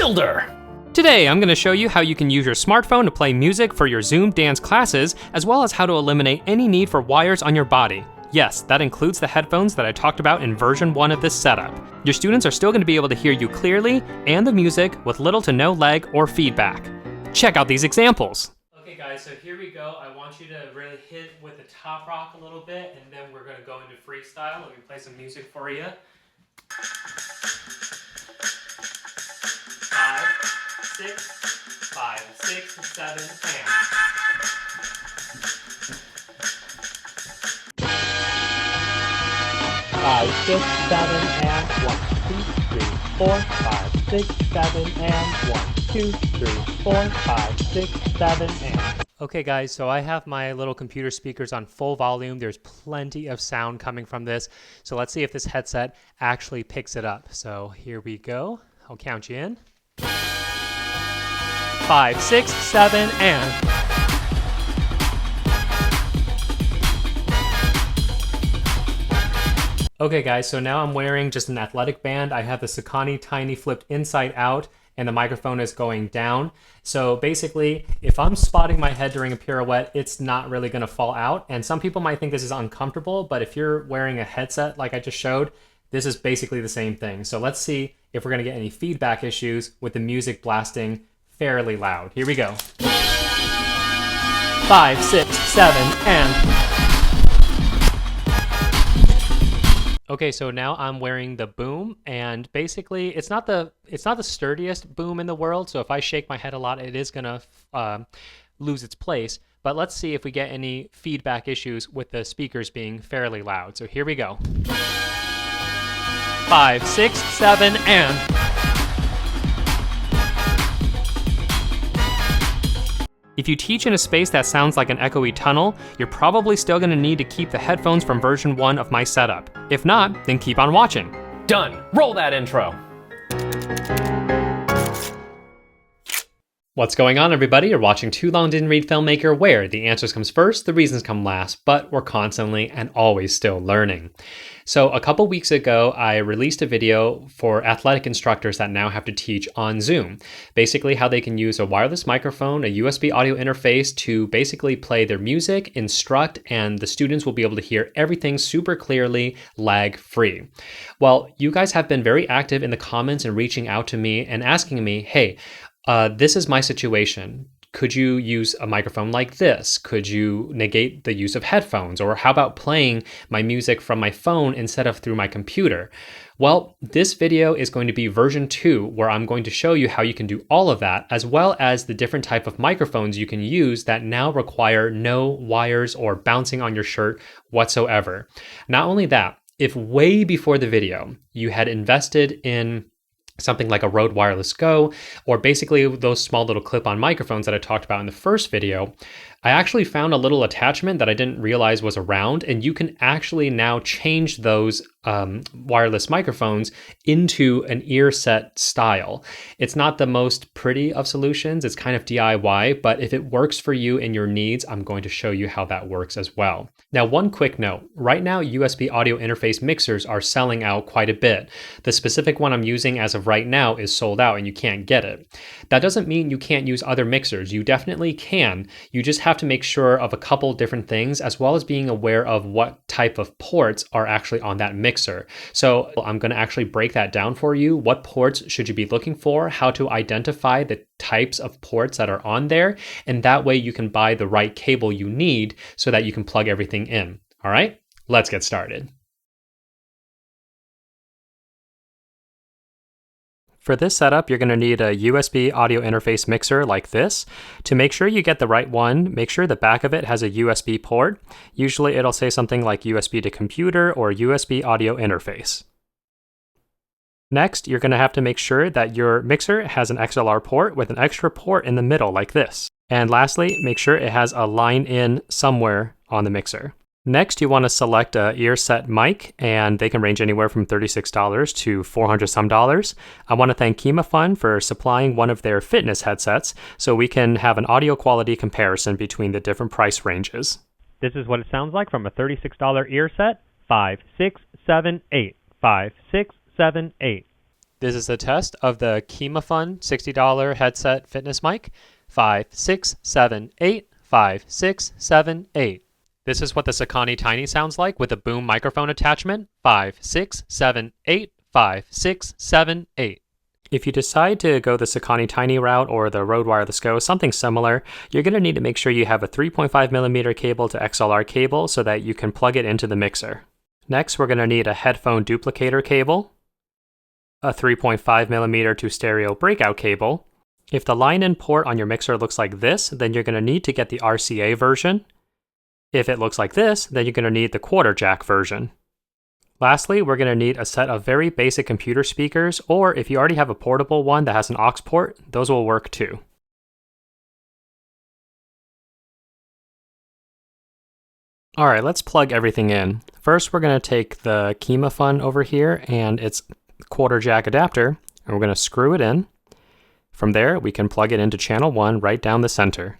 Tilder! Today, I'm going to show you how you can use your smartphone to play music for your Zoom dance classes, as well as how to eliminate any need for wires on your body. Yes, that includes the headphones that I talked about in version 1 of this setup. Your students are still going to be able to hear you clearly and the music with little to no lag or feedback. Check out these examples. Okay guys, so here we go. I want you to really hit with the top rock a little bit, and then we're going to go into freestyle. Let me play some music for you. 5, 6, 7, and 5, 6, 7, and 1, 2, 3, 4, 5, 6, 7, and 1, 2, 3, 4, 5, 6, 7, and. Okay guys, so I have my little computer speakers on full volume. There's plenty of sound coming from this. So let's see if this headset actually picks it up. So here we go. I'll count you in. 5, 6, 7, and. Okay guys, so now I'm wearing just an athletic band. I have the Saucony Tiny flipped inside out, and the microphone is going down. So basically, if I'm spotting my head during a pirouette, it's not really gonna fall out. And some people might think this is uncomfortable, but if you're wearing a headset like I just showed, this is basically the same thing. So let's see if we're gonna get any feedback issues with the music blasting fairly loud. Here we go. 5, 6, 7, and. Okay, so now I'm wearing the boom, and basically it's not the sturdiest boom in the world. So if I shake my head a lot, it is gonna lose its place. But let's see if we get any feedback issues with the speakers being fairly loud. So here we go. 5, 6, 7, and. If you teach in a space that sounds like an echoey tunnel, you're probably still going to need to keep the headphones from version 1 of my setup. If not, then keep on watching. Done! Roll that intro! What's going on, everybody? You're watching Too Long Didn't Read Filmmaker, where the answers comes first, the reasons come last, but we're constantly and always still learning. So a couple weeks ago, I released a video for athletic instructors that now have to teach on Zoom. Basically how they can use a wireless microphone, a USB audio interface to basically play their music, instruct, and the students will be able to hear everything super clearly, lag-free. Well, you guys have been very active in the comments and reaching out to me and asking me, hey, this is my situation. Could you use a microphone like this? Could you negate the use of headphones? Or how about playing my music from my phone instead of through my computer? Well, this video is going to be version 2, where I'm going to show you how you can do all of that, as well as the different type of microphones you can use that now require no wires or bouncing on your shirt whatsoever. Not only that, if way before the video you had invested in something like a Rode Wireless Go, or basically those small little clip-on microphones that I talked about in the first video, I actually found a little attachment that I didn't realize was around, and you can actually now change those wireless microphones into an ear set style. It's not the most pretty of solutions, it's kind of DIY, but if it works for you and your needs, I'm going to show you how that works as well. Now, one quick note, right now USB audio interface mixers are selling out quite a bit. The specific one I'm using as of right now is sold out and you can't get it. That doesn't mean you can't use other mixers. You definitely can. You just have to make sure of a couple different things, as well as being aware of what type of ports are actually on that mixer. So I'm going to actually break that down for you. What ports should you be looking for, how to identify the types of ports that are on there, and that way you can buy the right cable you need so that you can plug everything in. All right, let's get started. For this setup, you're going to need a USB audio interface mixer like this. To make sure you get the right one, make sure the back of it has a USB port. Usually it'll say something like USB to computer or USB audio interface. Next, you're going to have to make sure that your mixer has an XLR port with an extra port in the middle like this. And lastly, make sure it has a line in somewhere on the mixer. Next, you want to select a ear set mic, and they can range anywhere from $36 to $400 some. I want to thank KimaFun for supplying one of their fitness headsets so we can have an audio quality comparison between the different price ranges. This is what it sounds like from a $36 ear set. 5, 6, 7, 8. 5, 6, 7, 8. This is a test of the HEADPHONE $60 headset fitness mic. 5, 6, 7, 8, 5, 6, 7, 8. This is what the Sakani Tiny sounds like with a boom microphone attachment. 5, 6, 7, 8, 5, 6, 7, 8. If you decide to go the Sakani Tiny route or the Rode Wireless Go, something similar, you're going to need to make sure you have a 3.5mm cable to XLR cable so that you can plug it into the mixer. Next, we're going to need a headphone duplicator cable, a 3.5mm to stereo breakout cable. If the line-in port on your mixer looks like this, then you're going to need to get the RCA version. If it looks like this, then you're going to need the quarter jack version. Lastly, we're going to need a set of very basic computer speakers, or if you already have a portable one that has an aux port, those will work too. Alright, let's plug everything in. First, we're going to take the HEADPHONE over here and its quarter jack adapter, and we're going to screw it in. From there, we can plug it into channel 1 right down the center.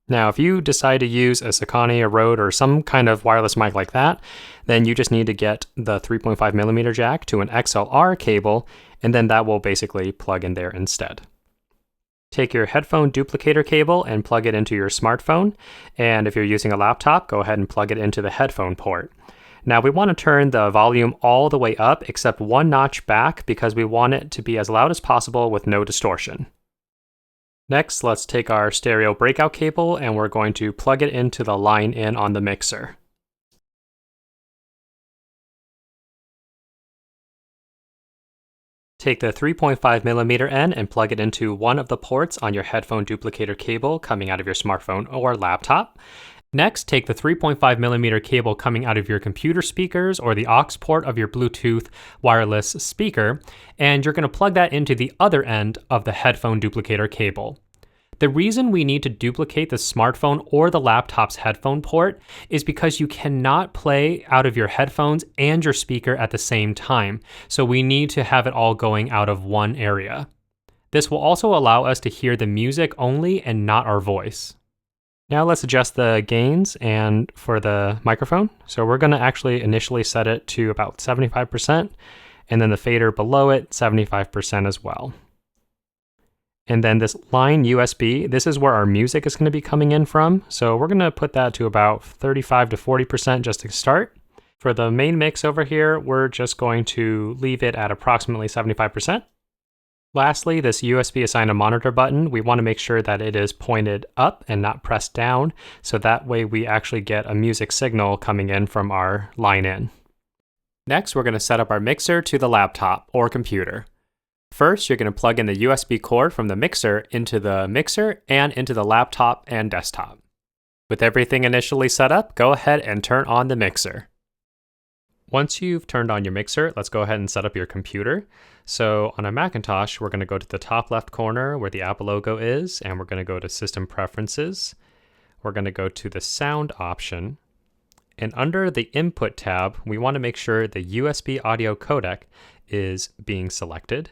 Now, if you decide to use a Sakani, a Rode, or some kind of wireless mic like that, then you just need to get the 3.5mm jack to an XLR cable, and then that will basically plug in there instead. Take your headphone duplicator cable and plug it into your smartphone, and if you're using a laptop, go ahead and plug it into the headphone port. Now, we want to turn the volume all the way up except one notch back because we want it to be as loud as possible with no distortion. Next, let's take our stereo breakout cable and we're going to plug it into the line in on the mixer. Take the 3.5mm end and plug it into one of the ports on your headphone duplicator cable coming out of your smartphone or laptop. Next, take the 3.5mm cable coming out of your computer speakers or the aux port of your Bluetooth wireless speaker, and you're going to plug that into the other end of the headphone duplicator cable. The reason we need to duplicate the smartphone or the laptop's headphone port is because you cannot play out of your headphones and your speaker at the same time, so we need to have it all going out of one area. This will also allow us to hear the music only and not our voice. Now let's adjust the gains and for the microphone. So we're going to actually initially set it to about 75%, and then the fader below it 75% as well. And then this line USB, this is where our music is going to be coming in from. So we're going to put that to about 35 to 40% just to start. For the main mix over here, we're just going to leave it at approximately 75%. Lastly, this USB assign a monitor button, we want to make sure that it is pointed up and not pressed down, so that way we actually get a music signal coming in from our line in. Next, we're going to set up our mixer to the laptop or computer. First, you're going to plug in the USB cord from the mixer into the mixer and into the laptop and desktop. With everything initially set up, go ahead and turn on the mixer. Once you've turned on your mixer, let's go ahead and set up your computer. So on a Macintosh, we're going to go to the top left corner where the Apple logo is, and we're going to go to System Preferences. We're going to go to the Sound option. And under the Input tab, we want to make sure the USB audio codec is being selected.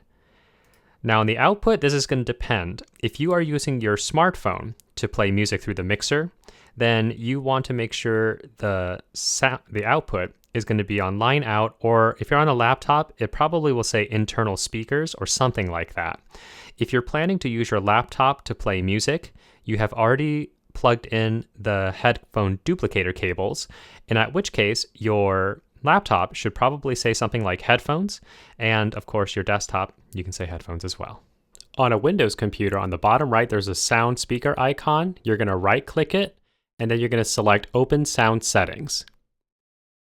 Now on the output, this is going to depend. If you are using your smartphone to play music through the mixer, then you want to make sure the output is going to be on line out, or if you're on a laptop, it probably will say internal speakers or something like that. If you're planning to use your laptop to play music, you have already plugged in the headphone duplicator cables, in which case your laptop should probably say something like headphones, and of course your desktop, you can say headphones as well. On a Windows computer, on the bottom right, there's a sound speaker icon. You're going to right click it, and then you're going to select Open Sound Settings.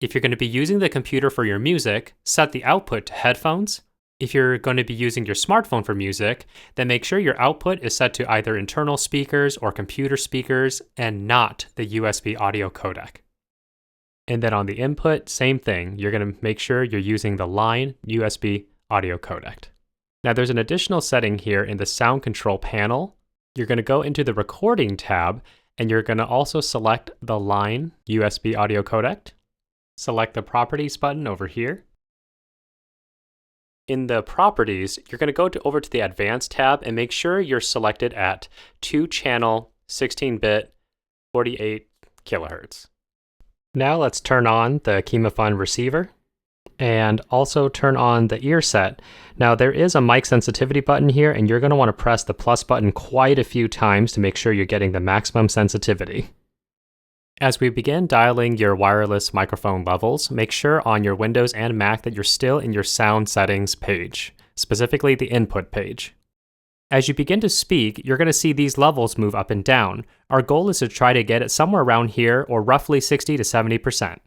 If you're going to be using the computer for your music, set the output to headphones. If you're going to be using your smartphone for music, then make sure your output is set to either internal speakers or computer speakers and not the USB audio codec. And then on the input, same thing. You're going to make sure you're using the line USB audio codec. Now there's an additional setting here in the sound control panel. You're going to go into the recording tab and you're going to also select the line USB audio codec. Select the Properties button over here. In the Properties, you're going to go over to the Advanced tab and make sure you're selected at 2-channel, 16-bit, 48 kilohertz. Now let's turn on the HEADPHONE receiver. and also turn on the ear set. Now there is a mic sensitivity button here, and you're going to want to press the plus button quite a few times to make sure you're getting the maximum sensitivity. As we begin dialing your wireless microphone levels, make sure on your Windows and Mac that you're still in your sound settings page, specifically the input page. As you begin to speak, you're going to see these levels move up and down. Our goal is to try to get it somewhere around here, or roughly 60 to 70%.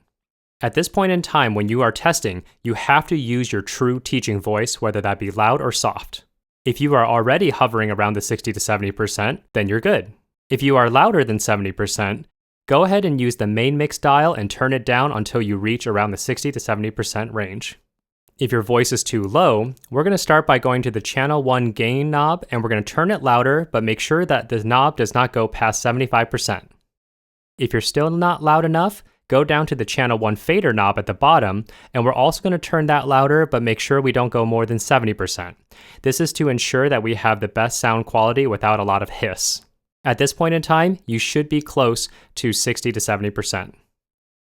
At this point in time, when you are testing, you have to use your true teaching voice, whether that be loud or soft. If you are already hovering around the 60 to 70%, then you're good. If you are louder than 70%, go ahead and use the main mix dial and turn it down until you reach around the 60 to 70% range. If your voice is too low, we're going to start by going to the channel 1 gain knob, and we're going to turn it louder, but make sure that the knob does not go past 75%. If you're still not loud enough, go down to the channel 1 fader knob at the bottom, and we're also going to turn that louder, but make sure we don't go more than 70%. This is to ensure that we have the best sound quality without a lot of hiss. At this point in time, you should be close to 60 to 70%.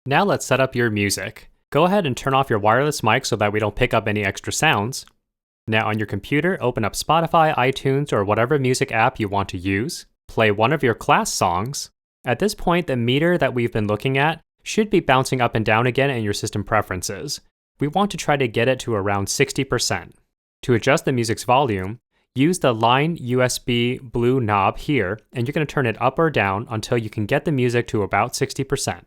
Now let's set up your music. Go ahead and turn off your wireless mic so that we don't pick up any extra sounds. Now on your computer, open up Spotify, iTunes, or whatever music app you want to use. Play one of your class songs. At this point, the meter that we've been looking at should be bouncing up and down again in your system preferences. We want to try to get it to around 60%. To adjust the music's volume, use the line USB blue knob here, and you're going to turn it up or down until you can get the music to about 60%.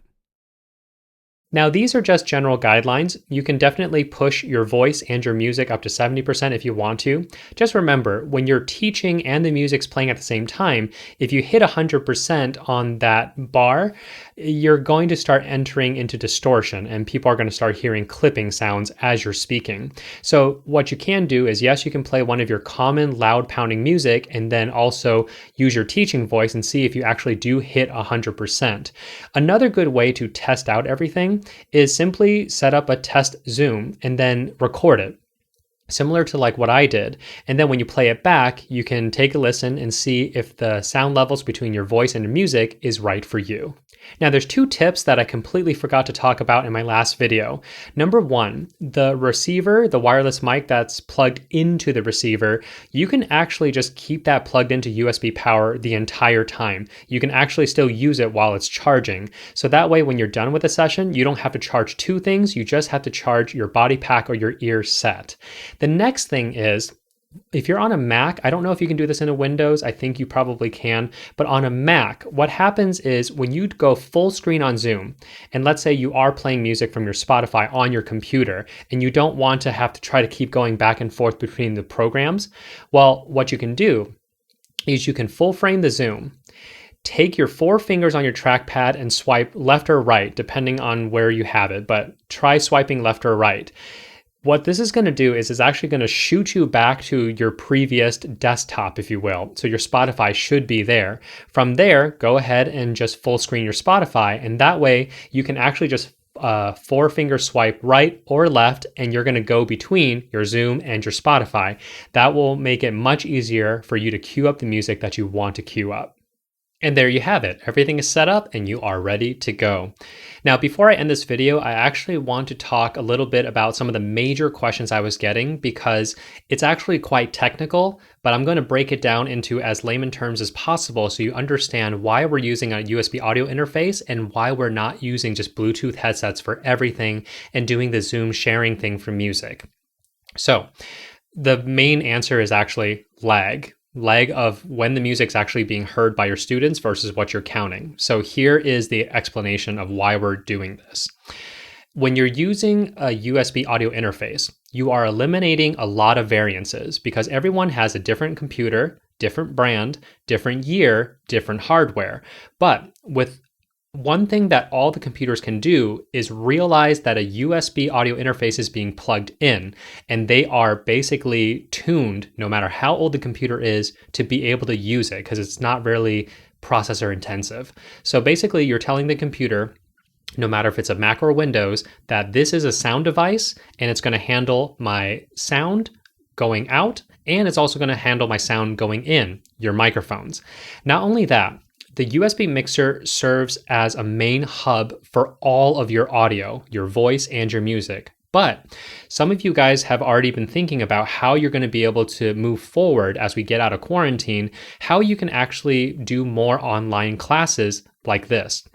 Now, these are just general guidelines. You can definitely push your voice and your music up to 70% if you want to. Just remember, when you're teaching and the music's playing at the same time, if you hit 100% on that bar, you're going to start entering into distortion, and people are going to start hearing clipping sounds as you're speaking. So what you can do is, yes, you can play one of your common loud pounding music and then also use your teaching voice and see if you actually do hit 100%. Another good way to test out everything is simply set up a test Zoom and then record it, similar to like what I did. And then when you play it back, you can take a listen and see if the sound levels between your voice and your music is right for you. Now, there's 2 tips that I completely forgot to talk about in my last video. Number 1, the receiver, the wireless mic that's plugged into the receiver, you can actually just keep that plugged into USB power the entire time. You can actually still use it while it's charging. So that way, when you're done with a session, you don't have to charge 2 things. You just have to charge your body pack or your ear set. The next thing is, if you're on a Mac, I don't know if you can do this in a Windows, I think you probably can, but on a Mac, what happens is when you go full screen on Zoom, and let's say you are playing music from your Spotify on your computer, and you don't want to have to try to keep going back and forth between the programs, well, what you can do is you can full frame the Zoom, take your 4 fingers on your trackpad and swipe left or right, depending on where you have it, but try swiping left or right. What this is going to do is it's actually going to shoot you back to your previous desktop, if you will. So your Spotify should be there. From there, go ahead and just full screen your Spotify. And that way you can actually just 4-finger swipe right or left, and you're going to go between your Zoom and your Spotify. That will make it much easier for you to queue up the music that you want to queue up. And there you have it. Everything is set up and you are ready to go. Now, before I end this video, I actually want to talk a little bit about some of the major questions I was getting, because it's actually quite technical, but I'm going to break it down into as layman terms as possible so you understand why we're using a USB audio interface and why we're not using just Bluetooth headsets for everything and doing the Zoom sharing thing for music. So the main answer is actually lag of when the music's actually being heard by your students versus what you're counting. So here is the explanation of why we're doing this. When you're using a USB audio interface, you are eliminating a lot of variances because everyone has a different computer, different brand, different year, different hardware. But with one thing that all the computers can do is realize that a USB audio interface is being plugged in, and they are basically tuned, no matter how old the computer is, to be able to use it because it's not really processor intensive. So basically, you're telling the computer, no matter if it's a Mac or Windows, that this is a sound device and it's going to handle my sound going out, and it's also going to handle my sound going in, your microphones. Not only that, the USB mixer serves as a main hub for all of your audio, your voice, and your music. But some of you guys have already been thinking about how you're going to be able to move forward as we get out of quarantine, how you can actually do more online classes like this.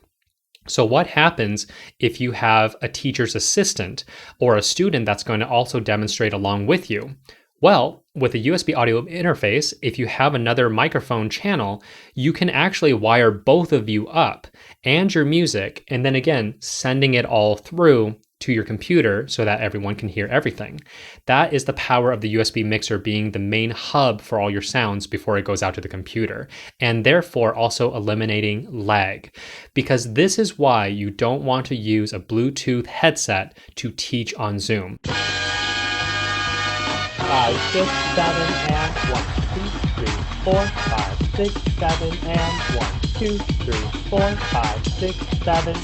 So what happens if you have a teacher's assistant or a student that's going to also demonstrate along with you? Well, with a USB audio interface, if you have another microphone channel, you can actually wire both of you up and your music, and then again, sending it all through to your computer so that everyone can hear everything. That is the power of the USB mixer being the main hub for all your sounds before it goes out to the computer, and therefore also eliminating lag. Because this is why you don't want to use a Bluetooth headset to teach on Zoom. 5, 6, 7, and 1, 2, 3, 4, 5, 6, 7, and 1, 2, 3, 4, 5, 6, 7,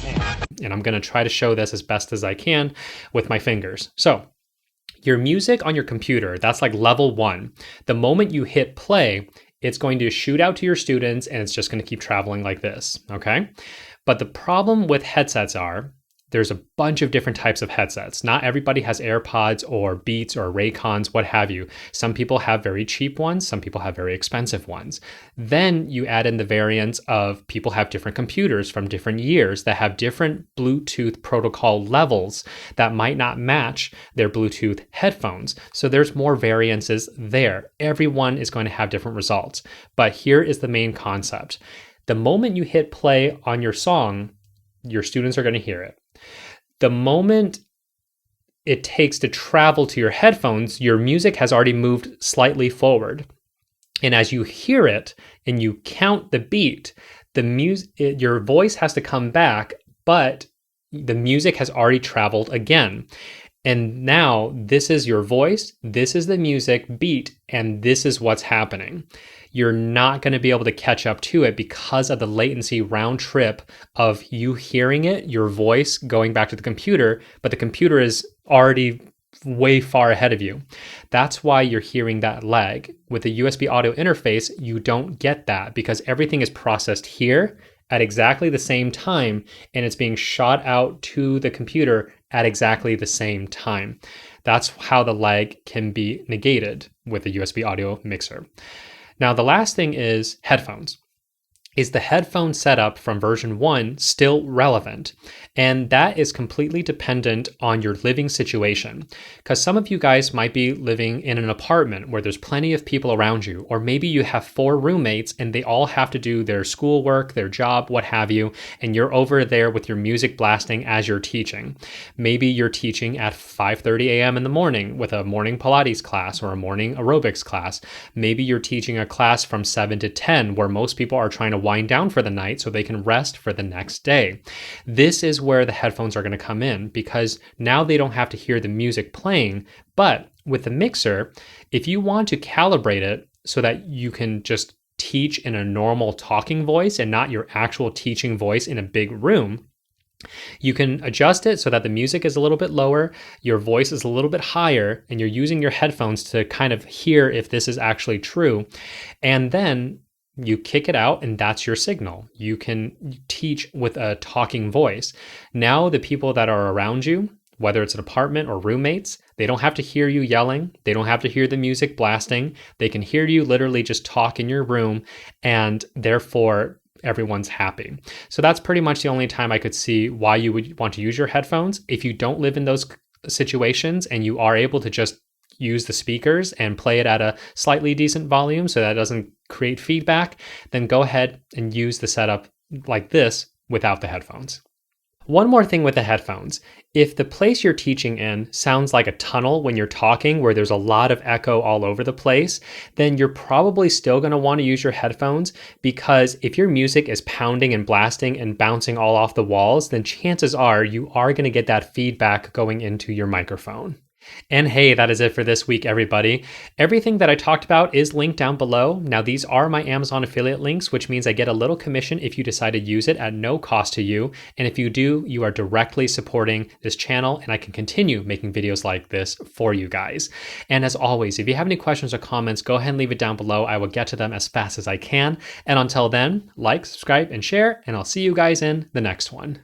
and I'm going to try to show this as best as I can with my fingers. So your music on your computer, that's like level 1. The moment you hit play, it's going to shoot out to your students and it's just going to keep traveling like this, okay? But the problem with headsets are, there's a bunch of different types of headsets. Not everybody has AirPods or Beats or Raycons, what have you. Some people have very cheap ones, some people have very expensive ones. Then you add in the variants of people have different computers from different years that have different Bluetooth protocol levels that might not match their Bluetooth headphones. So there's more variances there. Everyone is going to have different results. But here is the main concept. The moment you hit play on your song, your students are going to hear it. The moment it takes to travel to your headphones, your music has already moved slightly forward. And as you hear it and you count the beat, your voice has to come back, but the music has already traveled again. And now this is your voice, this is the music beat, and this is what's happening. You're not going to be able to catch up to it because of the latency round trip of you hearing it, your voice going back to the computer, but the computer is already way far ahead of you. That's why you're hearing that lag. With the USB audio interface, you don't get that because everything is processed here at exactly the same time, and it's being shot out to the computer at exactly the same time. That's how the lag can be negated with a USB audio mixer. Now, the last thing is headphones. Is the headphone setup from version 1 still relevant? And that is completely dependent on your living situation. Because some of you guys might be living in an apartment where there's plenty of people around you, or maybe you have 4 roommates and they all have to do their schoolwork, their job, what have you, and you're over there with your music blasting as you're teaching. Maybe you're teaching at 5:30 a.m. in the morning with a morning Pilates class or a morning aerobics class. Maybe you're teaching a class from 7 to 10 where most people are trying to wind down for the night so they can rest for the next day. This is where the headphones are going to come in because now they don't have to hear the music playing. But with the mixer, if you want to calibrate it so that you can just teach in a normal talking voice and not your actual teaching voice in a big room, you can adjust it so that the music is a little bit lower, your voice is a little bit higher, and you're using your headphones to kind of hear if this is actually true. And then you kick it out and that's your signal. You can teach with a talking voice. Now the people that are around you, whether it's an apartment or roommates, they don't have to hear you yelling. They don't have to hear the music blasting. They can hear you literally just talk in your room, and therefore everyone's happy. So that's pretty much the only time I could see why you would want to use your headphones. If you don't live in those situations and you are able to just use the speakers and play it at a slightly decent volume so that it doesn't create feedback, then go ahead and use the setup like this without the headphones. One more thing with the headphones. If the place you're teaching in sounds like a tunnel when you're talking where there's a lot of echo all over the place, then you're probably still going to want to use your headphones, because if your music is pounding and blasting and bouncing all off the walls, then chances are you are going to get that feedback going into your microphone. And hey, that is it for this week, everybody. Everything that I talked about is linked down below. Now, these are my Amazon affiliate links, which means I get a little commission if you decide to use it at no cost to you. And if you do, you are directly supporting this channel, and I can continue making videos like this for you guys. And as always, if you have any questions or comments, go ahead and leave it down below. I will get to them as fast as I can. And until then, like, subscribe, and share, and I'll see you guys in the next one.